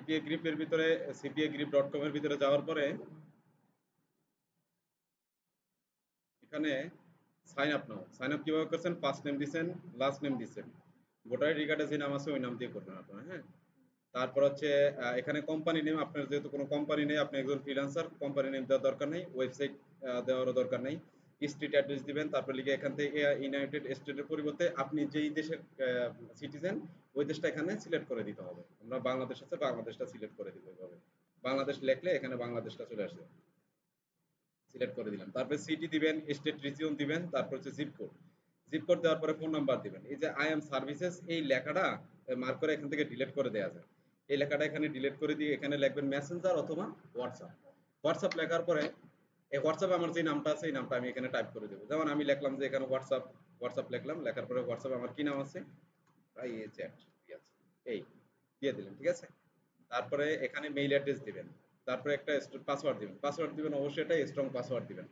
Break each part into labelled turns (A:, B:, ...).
A: CPA গ্রিপের ভিতরে cpagrip.com এর ভিতরে যাওয়ার পরে এখানে sign up now. Sign up কিভাবে করছেন? ফার্স্ট নেম দিছেন, লাস্ট নেম দিছেন, ভোটার আইডি কার্ডে যে নাম আছে ওই নাম দিয়ে করবেন আপনারা। হ্যাঁ, তারপর হচ্ছে এখানে কোম্পানি নেম, আপনার যেহেতু কোনো কোম্পানি নেই, আপনি একজন ফ্রিল্যান্সার, কোম্পানি নেম দেওয়ার দরকার নেই, ওয়েবসাইট দেওয়ারও দরকার নেই। স্ট্রিট অ্যাড্রেস দিবেন, তারপর লিখে এখান থেকে ইউনাইটেড স্টেটের পরিবর্তে আপনি যেই দেশের সিটিজেন ওই দেশটা এখানে সিলেক্ট করে দিতে হবে। আমরা বাংলাদেশ আছে, বাংলাদেশটা সিলেক্ট করে দিব এইভাবে। বাংলাদেশ লিখলে এখানে বাংলাদেশটা চলে আসবে, সিলেক্ট করে দিলাম। তারপরে সিটি দিবেন, স্টেট রিজিয়ন দিবেন, তারপর হচ্ছে জিপ কোড। জিপ কোড দেওয়ার পরে ফোন নাম্বার দিবেন। এই যে আই এম সার্ভিসেস এই লেখাটা মার্ক করে এখান থেকে ডিলিট করে দেওয়া যায়। এই লেখাটা এখানে ডিলিট করে দিয়ে এখানে লিখবেন মেসেঞ্জার অথবা হোয়াটসঅ্যাপ। হোয়াটসঅ্যাপ লেখার পরে এই হোয়াটসঅ্যাপে আমার যে নামটা আছে এই নামটা আমি এখানে টাইপ করে দেবো। যেমন আমি লিখলাম যে এখানে হোয়াটসঅ্যাপ, হোয়াটসঅ্যাপ লিখলাম, লেখার পরে হোয়াটসঅ্যাপে আমার কি নাম আছে, চ্যাট, ঠিক আছে, এই দিয়ে দিলেন, ঠিক আছে। তারপরে এখানে মেইল অ্যাড্রেস দিবেন, তারপরে একটা পাসওয়ার্ড দিবেন। পাসওয়ার্ড দিবেন অবশ্যই একটা স্ট্রং পাসওয়ার্ড দিবেন,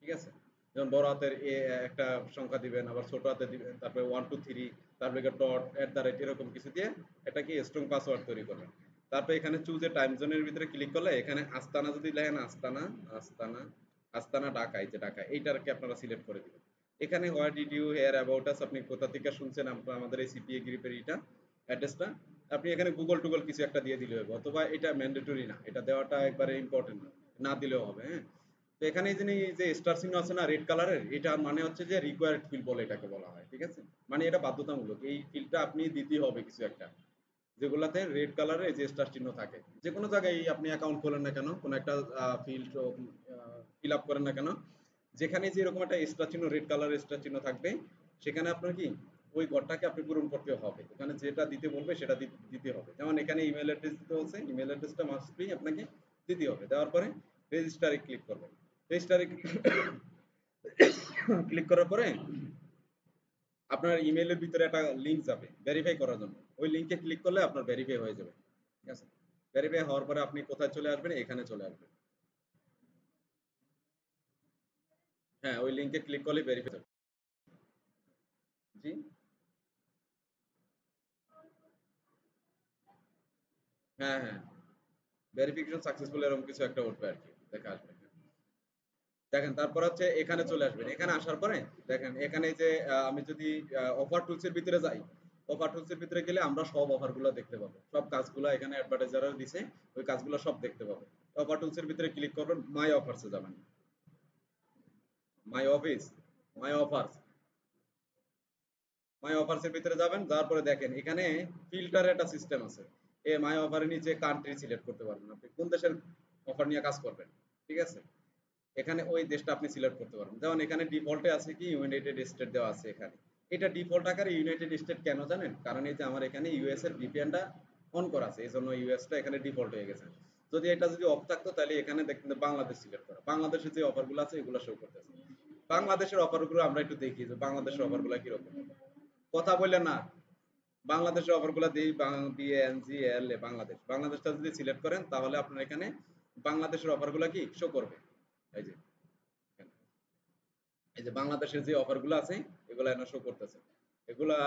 A: ঠিক আছে। যেমন বড় হাতের এ একটা সংখ্যা দিবেন, আবার ছোট হাতে দিবেন, তারপরে 1 2 3, তারপরে ডট এট দ্য রেট এরকম কিছু দিয়ে এটা কি স্ট্রং পাসওয়ার্ড তৈরি করবেন। তারপরে এখানে চুজ এ টাইম জোনের ভিতরে ক্লিক করলে এখানে আস্তানা যদি লেখেন, আস্তানা, আস্তানা, আস্তানা ঢাকা, এই যে ঢাকা এইটাকে আপনারা সিলেক্ট করে দিবেন। এখানে what did you hear about us, আপনি কোথা থেকে শুনছেন আমাদের এই সিপিএ গ্রুপের এটা অ্যাড্রেসটা। আপনি এখানে গুগল টুগল কিছু একটা দিয়ে দিলে হবে, অথবা এটা ম্যান্ডেটরি না, এটা দেওয়াটা একবারে ইম্পর্টেন্ট না, না দিলেও হবে। হ্যাঁ, তো এখানে এই যে স্টার চিহ্ন আছে না রেড কালারের, এটা মানে হচ্ছে যে রিকোয়ার্ড ফিল্ড বলে এটাকে বলা হয়, ঠিক আছে। মানে এটা বাধ্যতামূলক, এই ফিল্ডটা আপনি দিতেই হবে কিছু একটা, যেগুলাতে রেড কালারের যে স্টার চিহ্ন থাকে। যে কোনো জায়গায় আপনি অ্যাকাউন্ট খোলেন না কেন, কোনো একটা ফিল্ড ফিল আপ করেন না কেন, যেখানে যে এরকম একটা স্টার চিহ্ন, রেড কালারের স্টার চিহ্ন থাকবে, সেখানে আপনার কি ওই ঘরটাকে আপনি পূরণ করতে হবে। ওখানে যেটা দিতে বলবে সেটা দিতে হবে। যেমন এখানে ইমেল অ্যাড্রেস দিতে বলছে, ইমেল অ্যাড্রেসটা মাস্ট বি আপনাকে দিতে হবে। দেওয়ার পরে রেজিস্টারে ক্লিক করবেন। রেজিস্টারে ক্লিক করার পরে আপনার ইমেইলের ভিতরে একটা লিঙ্ক যাবে ভেরিফাই করার জন্য। ওই লিঙ্কে ক্লিক করলে আপনার ভেরিফাই হয়ে যাবে, ঠিক আছে। ভেরিফাই হওয়ার পরে আপনি কোথায় চলে আসবেন? এখানে চলে আসবেন। হ্যাঁ, ওই লিঙ্কে ক্লিক করলে ভেরিফাই হবে। জি, হ্যাঁ, হ্যাঁ, ভেরিফিকেশন সাকসেসফুল এরকম কিছু একটা উঠবে আর কি, দেখা আসবে। দেখেন, তারপর হচ্ছে এখানে চলে আসবেন। এখানে আসার পরে দেখেন এখানে যে আমি যদি অফার টুলস এর ভিতরে যাই, অফার টুলস এর ভিতরে গেলে আমরা সব অফার গুলো দেখতে পাবো, সব কাজগুলো এখানে অ্যাডভার্টাইজাররা দিছে, ওই কাজগুলো সব দেখতে পাবো। অফার টুলস এর ভিতরে ক্লিক করবেন, মাই অফার্স এ যাবেন। My office, my offers, my offers এর ভিতরে যাবেন। যাওয়ার পরে দেখেন এখানে ফিল্টারের একটা সিস্টেম আছে। এই মাই অফারের নিচে কান্ট্রি সিলেক্ট করতে পারবেন, আপনি কোন দেশের অফার নিয়ে কাজ করবেন, ঠিক আছে। এখানে ওই দেশটা আপনি সিলেক্ট করতে পারবেন। যেমন এখানে ডিফল্টে আছে কি ইউনাইটেড স্টেট দেওয়া আছে এখানে। এটা ডিফল্ট আকারে ইউনাইটেড স্টেট কেন জানেন? কারণ এই যে আমার এখানে ইউএস এর ভিপিএনটা অন করা আছে, এই জন্য ইউএসটা এখানে ডিফল্ট হয়ে গেছে। যদি এটা যদি অফ থাকতো তাহলে এখানে দেখতেন বাংলাদেশ সিলেক্ট করা, বাংলাদেশের যে অফারগুলো আছে এগুলো শো করতেছে। বাংলাদেশের অফারগুলো আমরা একটু দেখি যে বাংলাদেশের অফারগুলো কিরকম। কথা বললেন না, বাংলাদেশের অফারগুলো দিই, বিএনজিএল বাংলাদেশ, বাংলাদেশটা যদি সিলেক্ট করেন তাহলে আপনার এখানে বাংলাদেশের অফারগুলো কি শো করবে। এই যে এই যে বাংলাদেশের যে অফারগুলো আছে এগুলো এনে শো করতেছে। এগুলা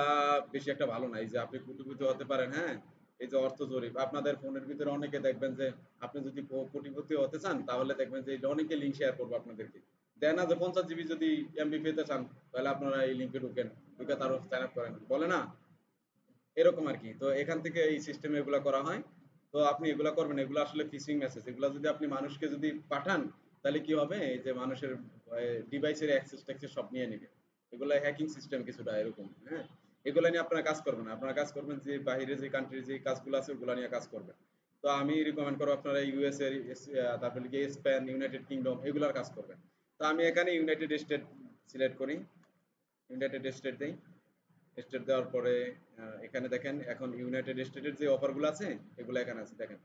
A: বেশি একটা ভালো না। এই যে আপনি কোটিপতি হতে পারেন, হ্যাঁ, এই যে অর্থ জরিপ আপনাদের ফোনের ভিতরে অনেকে দেখবেন যে আপনি যদি কোটিপতি হতে চান তাহলে দেখবেন যে অনেকে লিঙ্ক শেয়ার করবো আপনাদেরকে, দেয় না যে 50 জিবি যদি এমবি পেতে চান তাহলে আপনারা এই লিঙ্কে ঢুকেন, ঢুকে তারও সাইন আপ করেন, বলে না এরকম আর কি। তো এখান থেকে এই সিস্টেমে এগুলা করা হয়। তো আপনি এগুলা করবেন, এগুলো আসলে ফিশিং মেসেজ, এগুলা যদি আপনি মানুষকে যদি পাঠান তাহলে কি হবে, এই যে মানুষের ডিভাইসের অ্যাক্সেস ট্যাক্সেস সব নিয়ে নিবে। এগুলা হ্যাকিং সিস্টেম কিছুটা এরকম। হ্যাঁ, এগুলা নিয়ে আপনারা কাজ করবেন না, আপনারা কাজ করবেন যে বাইরে যে কান্ট্রির যে কাজগুলো আছে ওগুলা নিয়ে কাজ করবেন। তো আমি রিকমেন্ড করবো আপনারা ইউএস এর তারপরে গিয়ে স্পেন, ইউনাইটেড কিংডম এগুলার কাজ করবেন। তো আমি এখানে ইউনাইটেড স্টেট সিলেক্ট করি, ইউনাইটেড স্টেট দেই। স্টেট দেওয়ার পরে এখানে দেখেন এখন ইউনাইটেড স্টেটের যে অফারগুলো আছে এগুলো এখানে আছে দেখেন।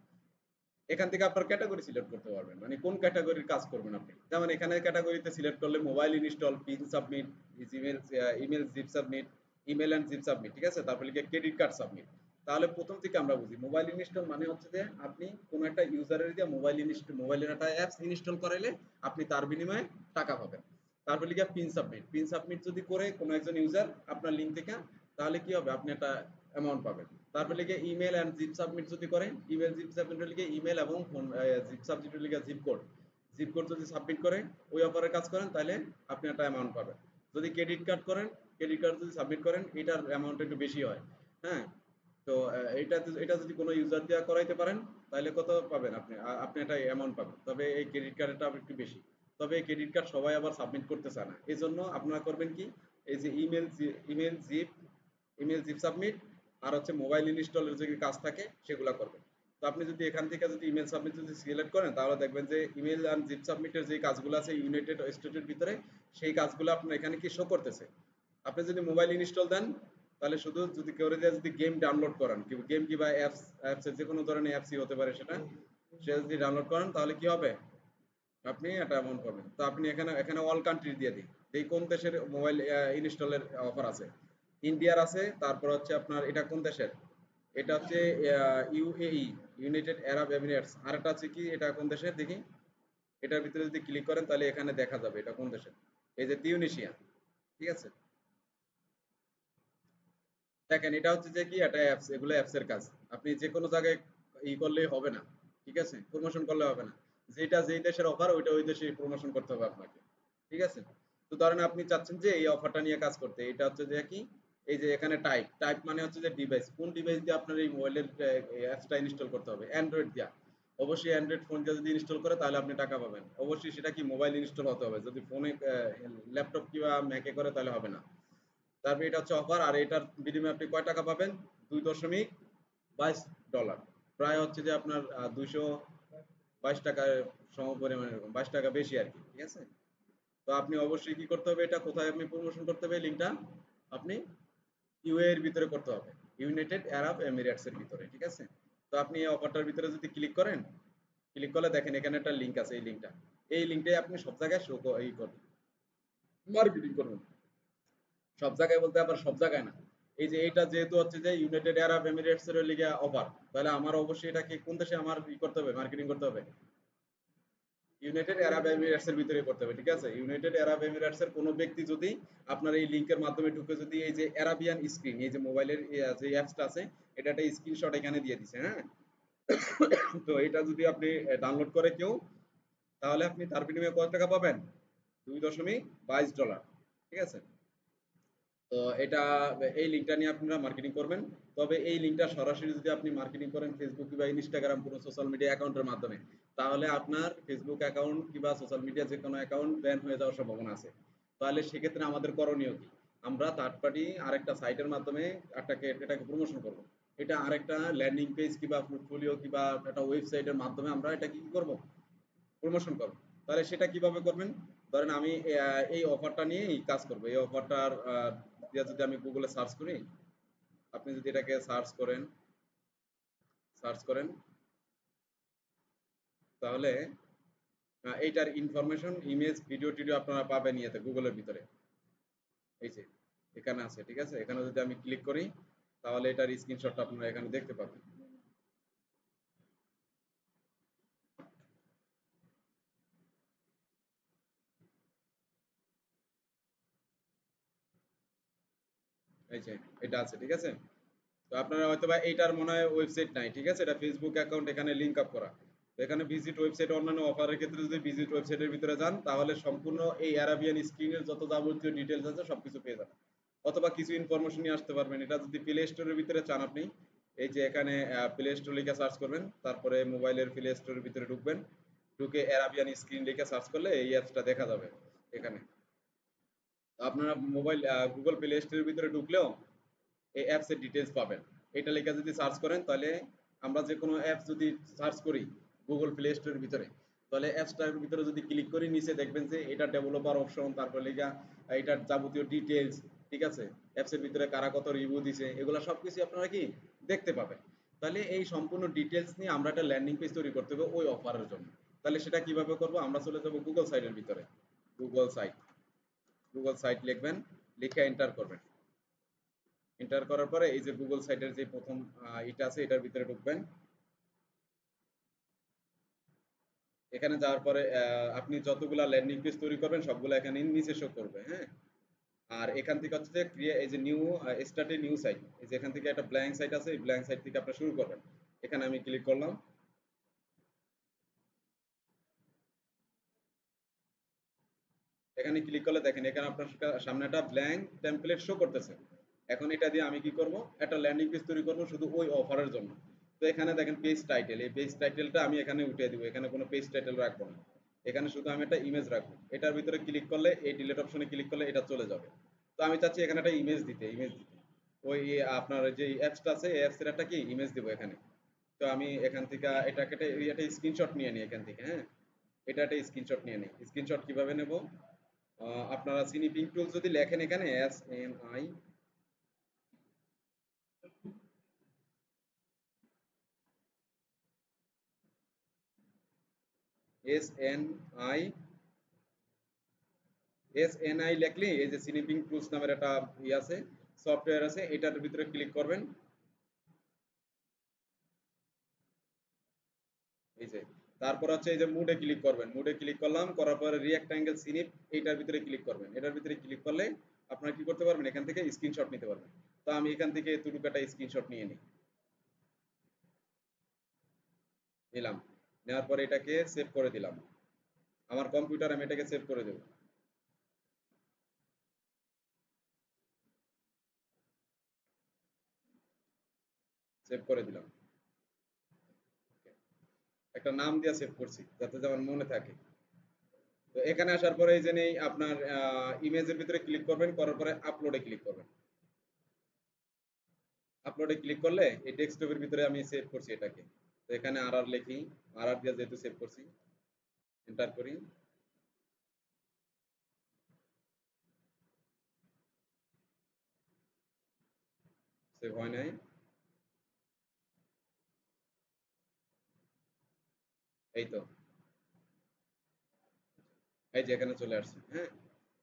A: এখান থেকে আপনার ক্যাটাগরি সিলেক্ট করতে পারবেন, মানে কোন ক্যাটাগরির কাজ করবেন আপনি। যেমন এখানে ক্যাটাগরিতে সিলেক্ট করলে mobile install, pin submit, email, email zip submit, email and zip submit, ঠিক আছে। তারপরে লিখে ক্রেডিট কার্ড সাবমিট। তাহলে প্রথম থেকে আমরা বুঝি মোবাইল ইনস্টল মানে হচ্ছে যে আপনি কোন একটা ইউজারের দিয়ে মোবাইল ইনস্টল, মোবাইলের একটা অ্যাপস ইনস্টল করাইলে আপনি তার বিনিময়ে টাকা পাবেন। তারপর লিখে পিন সাবমিট, পিন সাবমিট যদি করে কোনো একজন ইউজার আপনার লিঙ্ক থেকে, তাহলে কি হবে, আপনি একটা অ্যামাউন্ট পাবেন। তারপর লিখে ইমেল এন্ড জিপ সাবমিট যদি করেন, ইমেল জিপ সাবমিট লিখে ইমেল এবং ফোন জিপ সাবমিট লিখে জিপ কোড যদি সাবমিট করে ওই অফারের কাজ করেন তাহলে আপনি একটা অ্যামাউন্ট পাবেন। যদি ক্রেডিট কার্ড করেন, ক্রেডিট কার্ড যদি সাবমিট করেন এটার অ্যামাউন্ট একটু বেশি হয়। হ্যাঁ, তো এটা যদি কোনো ইউজার দিয়ে করাইতে পারেন তাহলে কত পাবেন আপনি? আপনি একটা অ্যামাউন্ট পাবেন। তবে এই ক্রেডিট কার্ডটা একটু বেশি। তবে এই ক্রেডিট কার্ড সবাই আবার সাবমিট করতে চায় না। এজন্য আপনারা করবেন কি, এই যে ইমেল জিপ সাবমিট আর হচ্ছে মোবাইল ইনস্টলের যে কাজ থাকে সেগুলো করবেন। তো আপনি যদি এখান থেকে যদি ইমেল সাবমিট যদি সিলেক্ট করেন তাহলে দেখবেন যে ইমেল আর জিপ সাবমিটের যে কাজগুলো আছে ইউনাইটেড স্টেটের ভিতরে সেই কাজগুলো আপনার এখানে কি শো করতেছে। আপনি যদি মোবাইল ইনস্টল দেন তাহলে শুধু যদি কেউ যদি গেম ডাউনলোড করেন, গেম কিংবা অ্যাপস যে কোনো ধরনের অ্যাপসই হতে পারে সেটা, সে যদি ডাউনলোড করেন তাহলে কি হবে, আপনি একটা অ্যামাউন্ট পাবেন। তো আপনি এখানে এখানে অল কান্ট্রি দিয়ে দিই, এই কোন দেশের মোবাইল ইনস্টলের অফার আছে। ইন্ডিয়ার আছে, তারপর হচ্ছে আপনার এটা কোন দেশের, এটা হচ্ছে ইউএই, ইউনাইটেড আরব এমিরেটস। আর একটা আছে কি, এটা কোন দেশের দেখি, এটার ভিতরে যদি ক্লিক করেন তাহলে এখানে দেখা যাবে এটা কোন দেশের। এই যে তিউনিসিয়া, ঠিক আছে। দেখেন এটা হচ্ছে যে কি একটা অ্যাপস, এগুলো অ্যাপসের কাজ। আপনি যে কোনো জায়গায় করলেই হবে না, ঠিক আছে, প্রমোশন করলে হবে না। যেটা যেই দেশের অফার ওইটা ওই দেশে প্রমোশন করতে হবে আপনাকে, ঠিক আছে। তো ধরেন আপনি চাচ্ছেন যে এই অফারটা নিয়ে কাজ করতে, এটা হচ্ছে যে কি, এই যে এখানে টাইপ টাইপ মানে হচ্ছে যে ডিভাইস, কোন ডিভাইস দিয়ে আপনার এই মোবাইলের অ্যাপসটা ইনস্টল করতে হবে, অ্যান্ড্রয়েড দিয়া। অবশ্যই অ্যান্ড্রয়েড ফোন দিয়ে যদি ইনস্টল করে তাহলে আপনি টাকা পাবেন। অবশ্যই সেটা কি মোবাইল ইনস্টল হতে হবে, যদি ফোনে ল্যাপটপ কিংবা ম্যাকে করে তাহলে হবে না। তারপরে এটা হচ্ছে অফার, আর এটার বিনিময়ে আপনি কয় টাকা পাবেন, 2.22 ডলার, প্রায় হচ্ছে যে আপনার 222 টাকার সমপরিমাণ, এরকম 22 টাকা বেশি আর কি, ঠিক আছে। তো আপনি অবশ্যই কি করতে হবে, এটা কোথায় আপনি প্রমোশন করতে হবে, লিঙ্কটা আপনি ইউএই এর ভিতরে করতে হবে, ইউনাইটেড আরব এমিরেটস এর ভিতরে, ঠিক আছে। তো আপনি এই অফারটার ভিতরে যদি ক্লিক করেন, ক্লিক করলে দেখেন এখানে একটা লিঙ্ক আছে, এই লিঙ্কটাই আপনি সব জায়গায় শো এই করবেন, মার্কেটিং করবেন। সব জায়গায় বলতে আবার সব জায়গায় না। এই যে এটা যেহেতু হচ্ছে যে ইউনাইটেড আরব এমিরেটস এর লিগে অফার, তাহলে আমার অবশ্যই এটাকে কোন দেশে আমার করতে হবে, মার্কেটিং করতে হবে, ইউনাইটেড আরব এমিরেটস এর ভিতরে করতে হবে, ঠিক আছে। ইউনাইটেড আরব এমিরেটস এর কোনো ব্যক্তি যদি আপনার এই লিংকের মাধ্যমে ঢুকে যদি এই যে অ্যারাবিয়ান স্ক্রিন, এই যে মোবাইলের যে অ্যাপসটা আছে এটা একটা স্ক্রিনশট এখানে দিয়ে দিছে, হ্যাঁ। তো এটা যদি আপনি ডাউনলোড করে কেউ, তাহলে আপনি তার বিনিময়ে কত টাকা পাবেন, 2.22 ডলার, ঠিক আছে। তো এটা, এই লিঙ্কটা নিয়ে আপনারা মার্কেটিং করবেন। তবে এই লিঙ্কটা সরাসরি যদি আপনি মার্কেটিং করেন ফেসবুক কিংবা ইনস্টাগ্রাম কোনো সোশ্যাল মিডিয়া অ্যাকাউন্টের মাধ্যমে, তাহলে আপনার ফেসবুক অ্যাকাউন্ট কিংবা সোশ্যাল মিডিয়া যে কোনো অ্যাকাউন্ট ব্যান হয়ে যাওয়ার সম্ভাবনা আছে। তাহলে সেক্ষেত্রে আমাদের করণীয় কি, আমরা থার্ড পার্টি আরেকটা সাইটের মাধ্যমে এটাকে প্রমোশন করব। এটা আরেকটা ল্যান্ডিং পেজ কিংবা পোর্টফোলিও কিংবা একটা ওয়েবসাইটের মাধ্যমে আমরা এটা কি করব, প্রমোশন করব। তাহলে সেটা কিভাবে করবেন, ধরেন আমি এই অফারটা নিয়েই কাজ করব। এই অফারটার দিয়ে যদি আমি গুগলে সার্চ করি, আপনি যদি এটাকে সার্চ করেন তাহলে এইটার ইনফরমেশন, ইমেজ, ভিডিও টিডিও আপনারা পাবেন ইয়েতে গুগলের ভিতরে। এই যে এখানে আছে, ঠিক আছে। এখানে যদি আমি ক্লিক করি তাহলে এটার স্ক্রিনশটটা আপনারা এখানে দেখতে পাবেন। এই যে এটা আছে, ঠিক আছে। তো আপনারা হয়তো বা এইটার মনে হয় ওয়েবসাইট নাই, ঠিক আছে, এটা ফেসবুক অ্যাকাউন্ট এখানে লিংক আপ করা। তো এখানে ভিজিট ওয়েবসাইট, অন্যান্য অফারের ক্ষেত্রে যদি ভিজিট ওয়েবসাইটের ভিতরে যান তাহলে সম্পূর্ণ এই অ্যারাবিয়ান স্ক্রিনের যত যাবতীয় ডিটেলস আছে সবকিছু পেয়ে যাবেন। অথবা কিছু ইনফরমেশন নিয়ে আসতে পারবেন। এটা যদি প্লে স্টোরের ভিতরে চান আপনি, এই যে এখানে প্লে স্টোর লিখে সার্চ করবেন, তারপরে মোবাইলের প্লে স্টোরের ভিতরে ঢুকবেন, ঢুকে অ্যারাবিয়ান স্ক্রিন লিখে সার্চ করলে এই অ্যাপসটা দেখা যাবে এখানে। আপনারা মোবাইল গুগল প্লে স্টোরের ভিতরে ঢুকলেও এই অ্যাপস এর ডিটেইলস পাবেন। এটা লেখা যদি সার্চ করেন তাহলে, আমরা যে কোনো অ্যাপস যদি সার্চ করি গুগল প্লে স্টোরের ভিতরে, তাহলে অ্যাপসটার ভিতরে যদি ক্লিক করি নিচে দেখবেন যে এটা ডেভেলপার অপশন, তারপর লেখা এটার যাবতীয় ডিটেইলস, ঠিক আছে। অ্যাপস এর ভিতরে কারা কত রিভিউ দিছে এগুলো সবকিছু আপনারা কি দেখতে পাবেন। তাহলে এই সম্পূর্ণ ডিটেইলস নিয়ে আমরা একটা ল্যান্ডিং পেজ তৈরি করতে হবে ওই অফারের জন্য। তাহলে সেটা কিভাবে করব, আমরা চলে যাব গুগল সাইটের ভিতরে। গুগল সাইট, লিখবেন, লিখে এন্টার করবেন। এন্টার করার পরে এই যে গুগল সাইটের যে প্রথম এটা আছে এটার ভিতরে ঢুকবেন। এখানে যাওয়ার পরে আপনি যতগুলা ল্যান্ডিং পেজ তৈরি করবেন সবগুলো এখানে নিচে শো করবে, হ্যাঁ। আর এখান থেকে হচ্ছে যে এই যে new start a new site, এই যে এখান থেকে একটা ব্ল্যাঙ্ক সাইট আছে, এই ব্ল্যাঙ্ক সাইট থেকে আপনারা শুরু করবেন। এখানে আমি ক্লিক করলাম। এখানে ক্লিক করলে দেখেন এখানে আপনার সামনে একটা ব্ল্যাঙ্ক টেমপ্লেট শো করতেছে। এখন এটা দিয়ে আমি কি করব, একটা ল্যান্ডিং পেজ তৈরি করব শুধু ওই অফারের জন্য। তো এখানে দেখেন পেজ টাইটেল, এই পেজ টাইটেলটা আমি এখানে উঠিয়ে দিব, এখানে কোনো পেজ টাইটেল রাখবো না, এখানে শুধু আমি একটা ইমেজ রাখবো। এটার ভিতরে ক্লিক করলে, এই ডিলিট অপশনে ক্লিক করলে এটা চলে যাবে। তো আমি চাচ্ছি এখানে একটা ইমেজ দিতে ওই আপনার যে অ্যাপসটা আছে এই অ্যাপসের একটা কি ইমেজ দিব এখানে। তো আমি এখান থেকে এটাকে একটা স্ক্রিনশট নিয়ে নিই এখান থেকে, হ্যাঁ, এটা একটা স্ক্রিনশট নিয়ে নিই। স্ক্রিনশট কিভাবে নেব, আপনারা সিনিপিং টুলস যদি লেখেন এখানে এস এন আই লিখলে এই যে সিনিপিং টুলস নামের একটা আছে, সফটওয়্যার আছে, এটার ভিতরে ক্লিক করবেন। এই যে তারপর হচ্ছে এই যে মুডে ক্লিক করবেন, মুডে ক্লিক করলাম, করার পরে রিঅ্যাক্ট সিনিপ এইটার ভিতরে ক্লিক করবেন। এটার ভিতরে ক্লিক করলে আপনারা কি করতে পারবেন, এখান থেকে স্ক্রিনশট নিতে পারবেন। তো আমি এখান থেকে এতটুকু একটা স্ক্রিনশট নিয়ে নিলাম, নেওয়ার পরে এটাকে সেভ করে দিলাম। আমার কম্পিউটার আমি এটাকে সেভ করে দেব, সেভ করে দিলাম। একটা নাম দিয়ে সেভ করছি যাতে যেমন মনে থাকে। তো এখানে আসার পরে এই যে নেই আপনার ইমেজের ভিতরে ক্লিক করবেন, করার পরে আপলোডে ক্লিক করবেন। আপলোডে ক্লিক করলে এই ডেস্কটপের ভিতরে আমি সেভ করছি এটাকে। তো এখানে আর লিখি, আর দিয়ে যেহেতু সেভ করছি, এন্টার করি। সেভ হয় নাই, এই তো, এই যে এখানে চলে আসছে, হ্যাঁ।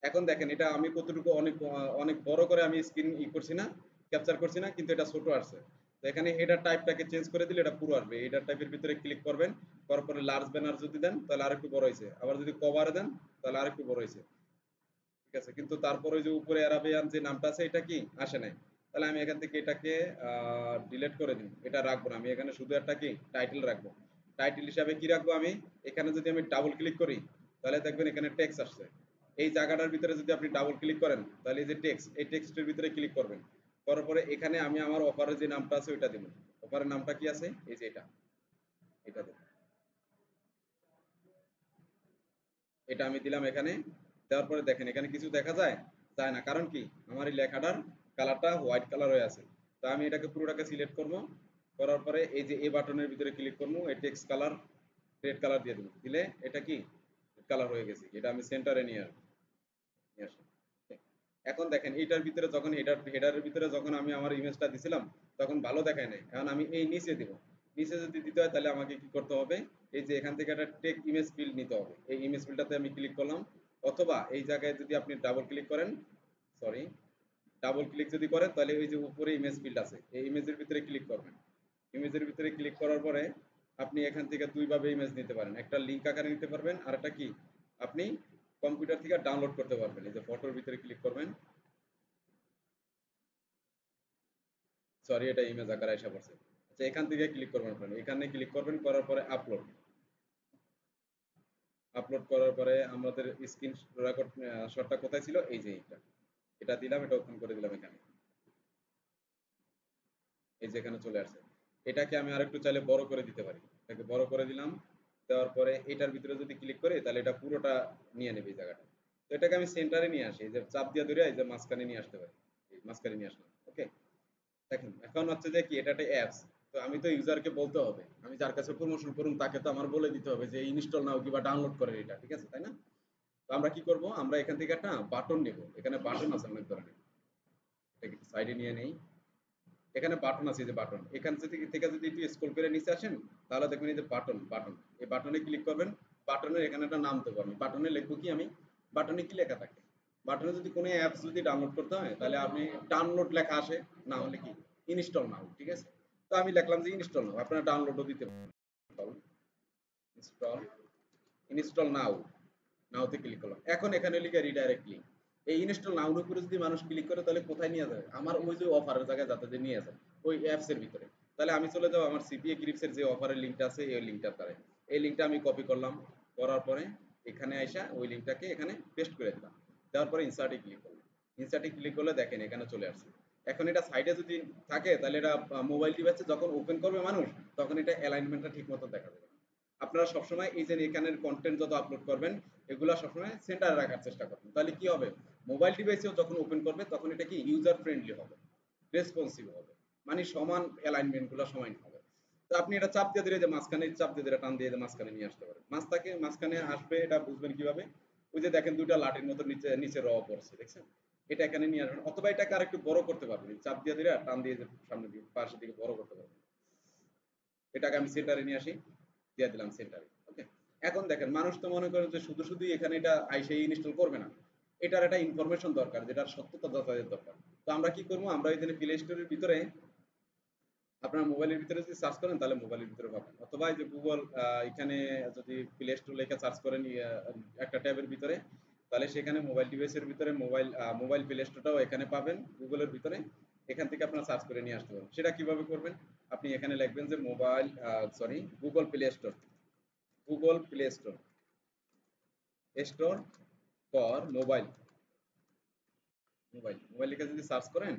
A: এখন দেখেন এটা আমি কতটুকু অনেক অনেক বড় করে আমি স্ক্রিন করছি না, ক্যাপচার করছি না, কিন্তু এটা ছোট আসছে। তো এখানে হেডার টাইপটাকে চেঞ্জ করে দিলে এটা পুরো আসবে। হেডার টাইপের ভিতরে ক্লিক করবেন, করার পরে লার্জ ব্যানার যদি দেন তাহলে আরেকটু বড় হয়েছে, আবার যদি কভারে দেন তাহলে আরেকটু বড় হয়েছে, ঠিক আছে। কিন্তু তারপরে ওই যে উপরে অ্যারাবিয়ান যে নামটা আছে এটা কি আসে নাই। তাহলে আমি এখান থেকে এটাকে ডিলিট করে দিই, এটা রাখবো না, আমি এখানে শুধু একটা কি টাইটেল রাখবো। টাইটেল হিসাবে কি রাখবো আমি, এখানে যদি আমি ডাবল ক্লিক করি তাহলে দেখবেন এখানে টেক্সট আসছে। এই জায়গাটার ভিতরে যদি আপনি ডাবল ক্লিক করেন তাহলে এই যে টেক্সট, এই টেক্সটের ভিতরে ক্লিক করবেন, করার পরে এখানে আমি আমার অফারের যে নামটা আছে ওইটা দিব। অফারের নামটা কি আছে, এই যে এটা, এটা দেব, এটা আমি দিলাম এখানে। দেওয়ার পরে দেখেন এখানে কিছু দেখা যায়, যায় না, কারণ কি আমার এই লেখাটার কালারটা হোয়াইট কালার হয়ে আছে। তো আমি এটাকে পুরোটাকে সিলেক্ট করব, করার পরে এই যে এ বাটনের ভিতরে ক্লিক করবো, এই টেক্সট কালার রেড কালার দিয়ে দেবো, দিলে এটা কি কালার হয়ে গেছে। এটা আমি সেন্টারে নিয়ে আসলাম। এখন দেখেন এইটার ভিতরে যখন হেডারের ভিতরে যখন আমি আমার ইমেজটা দিছিলাম তখন ভালো দেখায় নাই। এখন আমি এই নিচে দিব, নিচে যদি দিতে হয় তাহলে আমাকে কি করতে হবে, এই যে এখান থেকে একটা টেক ইমেজ ফিল্ড নিতে হবে, এই ইমেজ ফিল্ডটাতে আমি ক্লিক করলাম। অথবা এই জায়গায় যদি আপনি ডাবল ক্লিক করেন, সরি, ডাবল ক্লিক যদি করেন তাহলে ওই যে উপরে ইমেজ ফিল্ড আছে এই ইমেজের ভিতরে ক্লিক করবেন। ইমেজের ভিতরে ক্লিক করার পরে আপনি এখান থেকে দুইভাবে ইমেজ নিতে পারেন, একটা লিঙ্ক আকারে নিতে পারবেন, আর একটা কি আপনি কম্পিউটার থেকে ডাউনলোড করতে পারবেন। এই যে ফটোর ভিতরে ক্লিক করবেন, সরি এটা ইমেজ আকারে এসে পড়ছে। আচ্ছা এখান থেকে ক্লিক করবেন, আপনারা এখানে ক্লিক করবেন, করার পরে আপলোড, আপলোড করার পরে আমাদের স্ক্রিন রেকর্ড শটটা কোথায় ছিল, এই যে এইটা, এটা দিলাম, এটা ওপেন করে দিলাম এখানে, এই যে এখানে চলে আসছে। এটাকে আমি আরেকটু চাইলে বড় করে দিতে পারি, এটাকে বড় করে দিলাম। দেওয়ার পরে এটার ভিতরে যদি ক্লিক করি তাহলে এটা পুরোটা নিয়ে নেবে এই জায়গাটা। তো এটাকে আমি সেন্টারে নিয়ে আসি, এই যে চাপ দিয়ে ধরে এই যে মাঝখানে নিয়ে আসতে পারি, এই মাঝখানে নিয়ে আসলাম, ওকে। দেখেন এখন হচ্ছে যে কি এটা একটা অ্যাপস, তো আমি তো ইউজারকে বলতে হবে, আমি যার কাছে প্রমোশন করুন তাকে তো আমার বলে দিতে হবে যে ইনস্টল নাও কিংবা ডাউনলোড করেন এটা, ঠিক আছে তাই না। তো আমরা কি করব, আমরা এখান থেকে একটা বাটন নেব, এখানে বাটন আছে অনেক ধরনের, এটাকে সাইডে নিয়ে নেই। এখানে বাটন আছে, যে বাটন এখান থেকে যদি একটু স্ক্রল করে নিচে আসেন তাহলে দেখবেন এই যে বাটন, এই বাটনে ক্লিক করবেন। বাটনের এখানে একটা নাম দেবো, আমি বাটনে লিখবো কি, আমি বাটনে কি লেখা থাকে, বাটনে যদি কোনো অ্যাপস যদি ডাউনলোড করতে হয় তাহলে আপনি ডাউনলোড লেখা আসে, না হলে কি ইনস্টল নাও, ঠিক আছে। তো আমি লিখলাম যে ইনস্টল নাও, আপনারা ডাউনলোডও দিতে পারেন। ইনস্টল, ইনস্টল নাও, নাওতে ক্লিক করলাম। এখন এখানে লিখে রিডাইরেক্ট লিঙ্ক, এই ইনস্টল নাউর উপরে যদি মানুষ ক্লিক করে তাহলে কোথায় নিয়ে যাবে? আমার ওই যে অফারের জায়গায় যাতে নিয়ে যায় ওই অ্যাপস এর ভিতরে। তাহলে আমি চলে যাব আমার সিপিএ গ্রিপস এর যে অফারের লিংকটা আছে এই লিংকটার দ্বারা। এই লিংকটা আমি কপি করলাম, করার পরে এখানে আইসা ওই লিংকটাকে এখানে পেস্ট করে দিলাম। দেওয়ার পরে ইনসার্টে ক্লিক করলাম। ইনসার্টে ক্লিক করলে দেখেন এখানে চলে আসছে। এখন এটা সাইডে যদি থাকে তাহলে এটা মোবাইল ডিভাইসে যখন ওপেন করবে মানুষ তখন এটা অ্যালাইনমেন্টটা ঠিক মতো দেখা যাবে। আপনারা সবসময় এই যে এখানের কন্টেন্ট যত আপলোড করবেন এগুলা সবসময় সেন্টারে রাখার চেষ্টা করবেন। তাহলে কি হবে? মোবাইল ডিভাইসেও যখন ওপেন করবে তখন এটা কি ইউজার ফ্রেন্ডলি হবে, রেসপন্সিভ হবে, মানে সমান অ্যালাইনমেন্ট গুলো সমান হবে। তো আপনি এটা চাপ দিয়ে দিলে যে মাঝখানে চাপ দিয়ে দিলে টান দিয়ে মাঝখানে নিয়ে আসতে পারেন। মাঝখানে আসবে এটা বুঝবেন কিভাবে? ওই যে দেখেন দুইটা লাঠির মতো নিচে নিচে র পড়ছে, দেখছেন? এটা এখানে নিয়ে আসবেন, অথবা এটাকে আরেকটু বড় করতে পারবেন, চাপ দিয়ে দিলে টান দিয়ে সামনে দিকে পাশের দিকে বড় করতে পারবেন। এটাকে আমি সেন্টারে নিয়ে আসি, দিয়ে দিলাম সেন্টারে। ওকে, এখন দেখেন মানুষ তো মনে করেন যে শুধু শুধু এখানে এটা আইসে ইনস্টল করবে না, এটার একটা ইনফরমেশন দরকার, যেটার সত্যতা যাচাইয়ের দরকার। তো আমরা কি করবো? আমরা এখানে প্লে স্টোরের ভিতরে আপনার মোবাইলের ভিতরে যদি সার্চ করেন তাহলে মোবাইলের ভিতরে পাবেন, অথবা এই যে গুগল এখানে যদি প্লে স্টোর লেখা সার্চ করেন একটা ট্যাবের ভিতরে, তাহলে সেখানে মোবাইল ডিভাইসের ভিতরে মোবাইল প্লে স্টোরটাও এখানে পাবেন গুগলের ভিতরে। এখান থেকে আপনারা সার্চ করে নিয়ে আসতে পারবেন। সেটা কিভাবে করবেন? আপনি এখানে লিখবেন যে Google play store, Google play store, store for mobile, mobile লিখে যদি সার্চ করেন,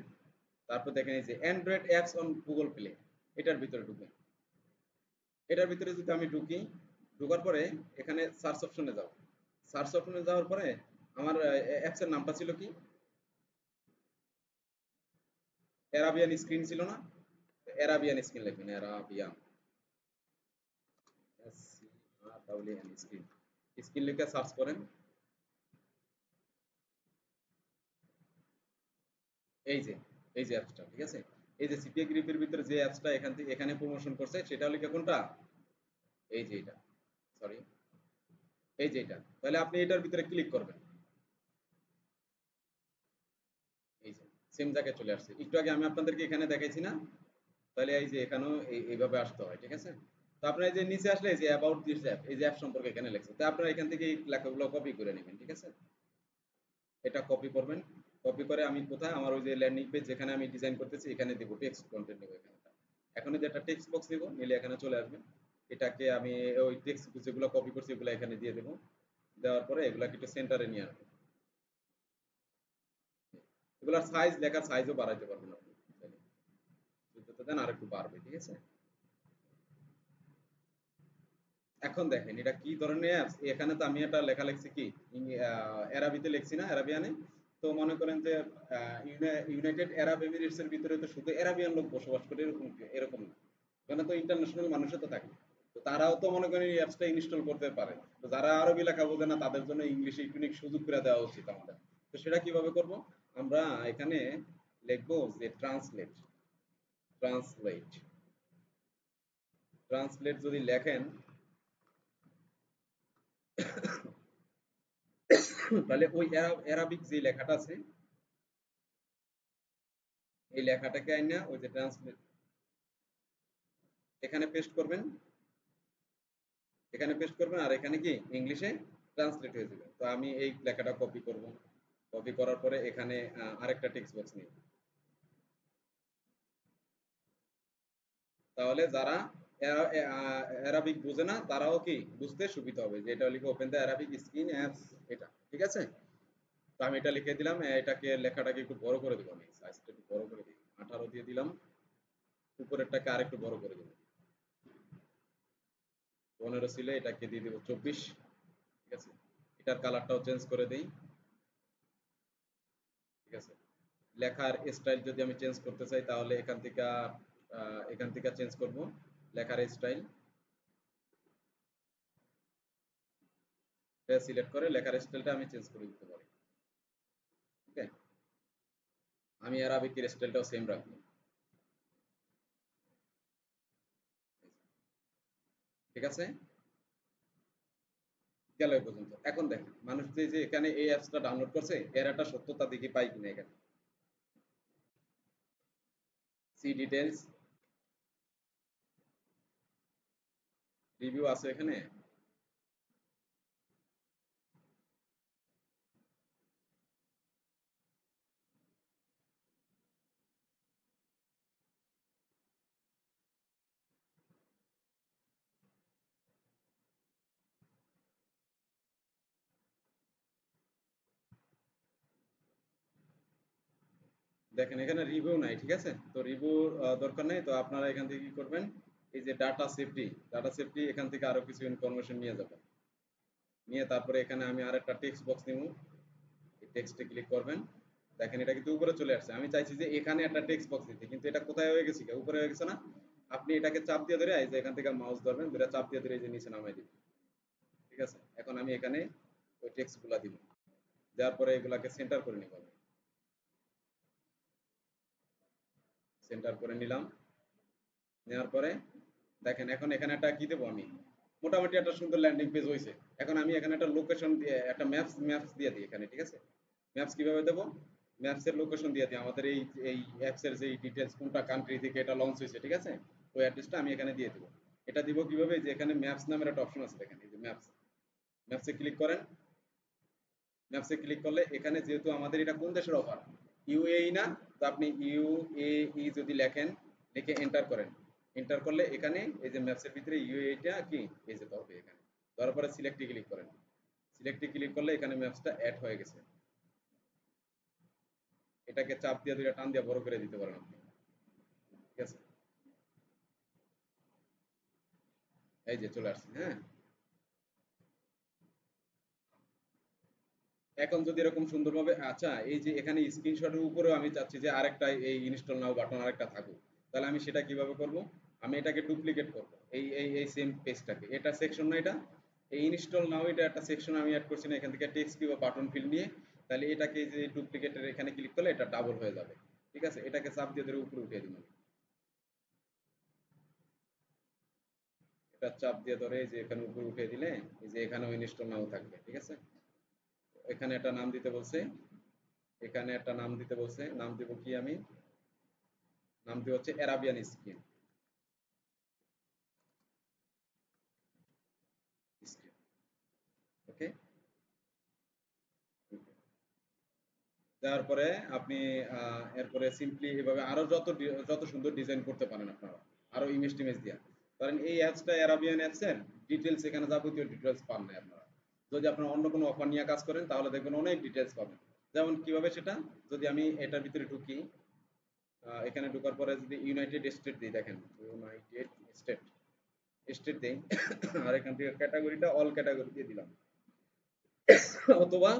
A: তারপর দেখেন এই যে Android apps on Google play, এটার ভিতরে ঢুকেন। এটার ভিতরে যদি আমি ঢুকি, ঢোকার পরে এখানে সার্চ অপশনে যাব। সার্চ অপশনে যাওয়ার পরে আমার অ্যাপসের নামটা ছিল কি? অ্যারাবিয়ান স্ক্রিন ছিল না? অ্যারাবিয়ান স্ক্রিন লিখবেন, অ্যারাবিয়ান, SCRAN স্ক্রিন, স্ক্রিন লিখে সার্চ করেন। এই যে এই যে অ্যাপসটা, ঠিক আছে? এই যে সিপিএ গ্রিপের ভিতরে যে অ্যাপসটা এখান থেকে এখানে প্রমোশন করছে সেটা হলো কোনটা? এই যে এটা, সরি, এই যে এটা। তাহলে আপনি এটার ভিতরে ক্লিক করবেন। এই যে সেম জায়গায় চলে আসছে, একটু আগে আমি আপনাদেরকে এখানে দেখাইছি না? তাহলে এই যে এখানেও এইভাবে আসতে হয়, ঠিক আছে? তো আপনার এই যে নিচে আসলে এই যে অ্যাবাউট দিস অ্যাপ, এই যে অ্যাপ সম্পর্কে এখানে লেখছে, তো আপনারা এখান থেকে এই লেখাগুলো কপি করে নেবেন, ঠিক আছে? এটা কপি করবেন। কপি করে আমি কোথায় আমার ওই যে ল্যান্ডিং পেজ যেখানে আমি ডিজাইন করতেছি এখানে দেবো, টেক্সট কন্টেন্ট দেবো এখানে। এখন এই যে একটা টেক্সট বক্স দেবো, নিলে এখানে চলে আসবে। এটাকে আমি ওই টেক্সট যেগুলো কপি করছি এগুলো এখানে দিয়ে দেবো। দেওয়ার পরে এগুলাকে একটু সেন্টারে নিয়ে আসবো। এগুলার সাইজ, লেখার সাইজও বাড়াইতে পারবেন আপনি চাইলে। যত দেন আর একটু বাড়বে, ঠিক আছে? এখন দেখেন এটা কি ধরনের অ্যাপস। এখানে তো আমি একটা লেখা লিখছি কি অ্যারাবিতে লিখছি না, অ্যারাবিয়ানে। তো মনে করেন যে ইউনাইটেড আরব এমিরেটস এর ভিতরে তো শুধু অ্যারাবিয়ান লোক বসবাস করে এরকম না, এখানে তো ইন্টারন্যাশনাল মানুষও তো থাকে। তো তারাও তো মনে করেন এই অ্যাপসটা ইনস্টল করতে পারে। তো যারা আরবি লেখা বোঝে না তাদের জন্য ইংলিশে একটু সুযোগ করে দেওয়া উচিত আমাদের। তো সেটা কিভাবে করব? আমরা এখানে লিখবো যে ট্রান্সলেট, ট্রান্সলেট, ট্রান্সলেট যদি লেখেন তাহলে ওই অ্যারাবিক যে লেখাটা আছে এই লেখাটাকে আইনা ওই যে ট্রান্সলেট এখানে পেস্ট করবেন, এখানে পেস্ট করবেন আর এখানে কি ইংলিশে ট্রান্সলেট হয়ে যাবে। তো আমি এই লেখাটা কপি করব, কপি করার পরে এখানে আরেকটা টেক্সট বক্স নিব। তাহলে যারা অ্যারাবিক বোঝে না তারাও কি বুঝতে সুবিধা হবে, যে এটা লিখে open the Arabic screen apps, এটা ঠিক আছে? তো আমি এটা লিখে দিলাম, এটাকে লেখাটাকে একটু বড় করে দিব, আমি সাইজটা একটু বড় করে দিই, 18 দিয়ে দিলাম। উপরেরটাকে আর একটু বড় করে দিব, 15 ছিল এটাকে দিয়ে দিব 24, ঠিক আছে? এটার কালারটাও চেঞ্জ করে দেই, ঠিক আছে? লেখার স্টাইল যদি আমি চেঞ্জ করতে চাই তাহলে এখান থেকে চেঞ্জ করব লেখার স্টাইল, এটা সিলেক্ট করে লেখার স্টাইলটা আমি চেঞ্জ করে দিতে পারি। ওকে, আমি অ্যারাবিকের স্টাইলটাও সেম রাখবো, ঠিক আছে? গেল এই পর্যন্ত। এখন দেখেন মানুষ যে এখানে এই অ্যাপসটা ডাউনলোড করছে এর একটা সত্যতা দেখি পাই কিনা এখানে। সি ডিটেলস, রিভিউ আছে এখানে। দেখেন এখানে রিভিউ নাই, ঠিক আছে? তো রিভিউ দরকার নেই। তো আপনারা এখান থেকে কি করবেন, এই যে ডাটা সেফটি এখান থেকে আরো কিছু ইনফরমেশন নিয়ে যাবেন। নিয়ে তারপরে এখানে আমি আরেকটা টেক্সট বক্স নিব, এই টেক্সটে ক্লিক করবেন। দেখেন এটা কিন্তু উপরে চলে আসছে। আমি চাইছি যে এখানে একটা টেক্সট বক্স দিতে, কিন্তু এটা কোথায় হয়ে গেছে, উপরে হয়ে গেছে না? আপনি এটাকে চাপ দিয়ে ধরে এই যে এখান থেকে মাউস ধরবেন, ধরে চাপ দিয়ে ধরে এই যে নিচে নামাই দিবেন, ঠিক আছে? এখন আমি এখানে ওই টেক্সট গুলা দিব, দেওয়ার পরে এগুলাকে সেন্টার করে নিব। আমি সেন্টার করে নিলাম। নেওয়ার পরে দেখেন এখন এখানে একটা কি দেবো আমি, মোটামুটি একটা সুন্দর ল্যান্ডিং পেজ হয়েছে। এখন আমি এখানে একটা লোকেশন দিয়ে একটা ম্যাপস দিয়ে দিই এখানে, ঠিক আছে? ম্যাপস কিভাবে দেবো, ম্যাপসের লোকেশন দিয়ে দিই, আমাদের এই এই অ্যাপসের যে ডিটেলস কোনটা কান্ট্রি থেকে এটা লঞ্চ হয়েছে, ঠিক আছে? ওই অ্যাড্রেসটা আমি এখানে দিয়ে দেবো। এটা দিব কিভাবে, যে এখানে ম্যাপস নামের একটা অপশন আছে, দেখেন এই যে ম্যাপস, ম্যাপসে ক্লিক করেন। ম্যাপসে ক্লিক করলে এখানে যেহেতু আমাদের এটা কোন দেশের অফার, ইউএই না, তো আপনি ইউএই যদি লেখেন, লিখে এন্টার করেন। এন্টার করলে এখানে এই যে ম্যাপসের ভিতরে ইউএইটা কি এই যে ধরবে এখানে, ধরার পরে সিলেক্টে ক্লিক করেন। সিলেক্টে ক্লিক করলে এখানে ম্যাপসটা অ্যাড হয়ে গেছে। এটাকে চাপ দিয়ে দুইটা টান দিয়ে বড় করে দিতে পারেন আপনি, ঠিক আছে? এই যে চলে আসছে, হ্যাঁ। এখন যদি এরকম সুন্দরভাবে, আচ্ছা এই যে এখানে স্ক্রিনশটের উপরেও আমি চাচ্ছি যে আরেকটা এই ইনস্টল নাও বাটন আরেকটা থাকুক, তাহলে আমি সেটা কিভাবে করব? আমি এটাকে ডুপ্লিকেট করব, এই সেম পেজটাকে, এটা সেকশন না, এটা এই ইনস্টল নাও, এটা একটা সেকশন আমি অ্যাড করছি না, এখান থেকে টেক্সট কিংবা বাটন ফিল নিয়ে, তাহলে এটাকে যে ডুপ্লিকেটের এখানে ক্লিক করলে এটা ডাবল হয়ে যাবে, ঠিক আছে? এটাকে চাপ দিয়ে ধরে উপরে উঠিয়ে দিন। এটা চাপ দিয়ে ধরে এই যে এখানে উপরে উঠিয়ে দিলে এই যে এখানেও ইনস্টল নাও থাকবে, ঠিক আছে? এখানে একটা নাম দিতে বলছে, এখানে একটা নাম দিতে বলছে, নাম দিব কি আমি, নাম দিব হচ্ছে অ্যারাবিয়ান স্কিন, স্কিন, ওকে। দেওয়ার পরে আপনি এরপরে সিম্পলি এভাবে আরো যত সুন্দর ডিজাইন করতে পারেন আপনারা, আরো ইমেজ টিমেজ দিয়া। কারণ এই অ্যাপসটা অ্যারাবিয়ান অ্যাপসের ডিটেলস, এখানে যাবতীয় ডিটেলস পান না আপনারা। যদি আপনারা অন্য কোনো অফার নিয়ে কাজ করেন তাহলে দেখবেন অনেক ডিটেলস পাবেন। যেমন কিভাবে সেটা, যদি আমি এটার ভিতরে ঢুকি, এখানে ঢোকার পরে যদি ইউনাইটেড স্টেট দিই, দেখেন ইউনাইটেড স্টেট স্টেট দেই আর এখান থেকে ক্যাটাগরিটা অল ক্যাটাগরি দিয়ে দিলাম, অথবা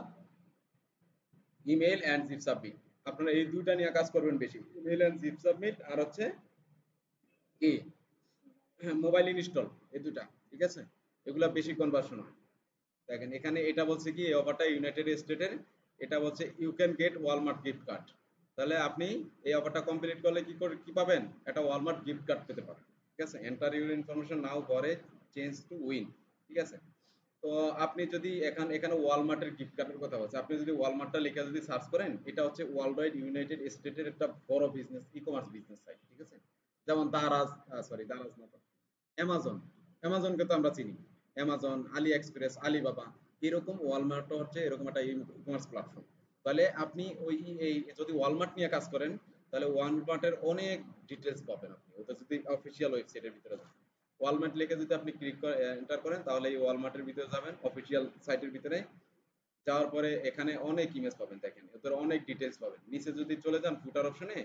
A: ইমেল অ্যান্ড জিপ সাবমিট। আপনারা এই দুইটা নিয়ে কাজ করবেন বেশি, ইমেল অ্যান্ড জিপ সাবমিট আর হচ্ছে কি মোবাইল ইনস্টল, এই দুটা, ঠিক আছে? এগুলা বেশি কনভার্সন হয়। দেখেন এখানে এটা বলছে কি, এই অফারটা ইউনাইটেড স্টেটের, এটা বলছে you can get Walmart gift card. তাহলে আপনি এই অফারটা কমপ্লিট করলে কি পাবেন, একটা ওয়ালমার্ট গিফট কার্ড পেতে পারেন, ঠিক আছে? Enter your information now for a change to win, ঠিক আছে? তো আপনি যদি এখানে ওয়ালমার্টের গিফট কার্ডের কথা বলছে, আপনি যদি ওয়ালমার্টটা লিখে যদি সার্চ করেন, এটা হচ্ছে ওয়ার্ল্ড ওয়াইড ইউনাইটেড স্টেটের একটা বড় business, e commerce business site, ঠিক আছে? যেমন দারাজ, সরি দারাজ না, অ্যামাজন, অ্যামাজনকে তো আমরা চিনি, অ্যামাজন, আলি এক্সপ্রেস, আলিবাবা, এরকম ওয়ালমার্টও হচ্ছে এরকম একটা ই কমার্স প্ল্যাটফর্ম। তাহলে আপনি ওই এই যদি ওয়ালমার্ট নিয়ে কাজ করেন, তাহলে ওয়ালমার্টের অনেক ডিটেলস পাবেন আপনি, ওটা যদি অফিসিয়াল ওয়েবসাইটের ভিতরে যান। ওয়ালমার্ট লিখে যদি আপনি ক্লিক করে এন্টার করেন, তাহলে এই ওয়ালমার্টের ভিতরে যাবেন, অফিসিয়াল সাইটের ভিতরে যাওয়ার পরে এখানে অনেক ইমেজ পাবেন, দেখেন এদের অনেক ডিটেলস পাবেন। নিচে যদি চলে যান ফুটার অপশনে,